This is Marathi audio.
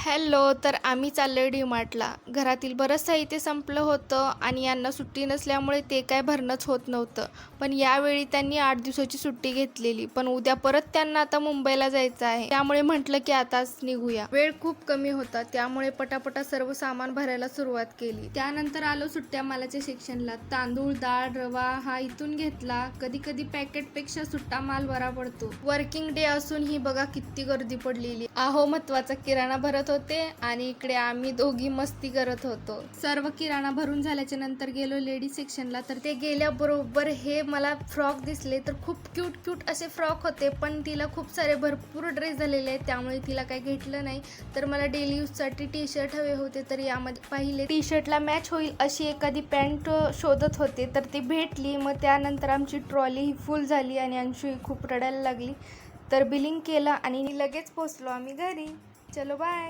हॅलो. तर आम्ही चाललोय डी-मार्टला. घरातील बरंच साहित्य संपलं होतं आणि यांना सुट्टी नसल्यामुळे ते काय भरणंच होत नव्हतं. पण यावेळी त्यांनी 8 दिवसाची सुट्टी घेतलेली. पण उद्या परत त्यांना आता मुंबईला जायचं आहे. त्यामुळे म्हटलं की आताच निघूया. वेळ खूप कमी होता, त्यामुळे पटापटा सर्व सामान भरायला सुरुवात केली. त्यानंतर आलो सुट्ट्या मालाच्या सेक्शनला. तांदूळ, डाळ, रवा हा इथून घेतला. कधी कधी पॅकेटपेक्षा सुट्टा माल बरा पडतो. वर्किंग डे असूनही बघा किती गर्दी पडलेली. आहो महत्वाचा किराणा भरत होते आणि इकडे आम्ही दोघी मस्ती करत होतो. सर्व किराणा भरून झाल्याच्या नंतर गेलो लेडीज सेक्शनला. तर ते गेल्याबरोबर हे मला फ्रॉक दिसले. तर खूप क्यूट असे फ्रॉक होते, पण तिला खूप सारे भरपूर ड्रेस झालेले आहेत, त्यामुळे तिला काही घेतलं नाही. तर मला डेली यूजसाठी टी शर्ट हवे होते. तर यामध्ये पाहिले टी शर्टला मॅच होईल अशी एखादी पॅन्ट शोधत होते. तर ती भेटली. मग त्यानंतर आमची ट्रॉली ही फुल झाली आणि अंशू खूप रडायला लागली. तर बिलिंग केलं आणि लगेच पोचलो आम्ही घरी. चलो बाय.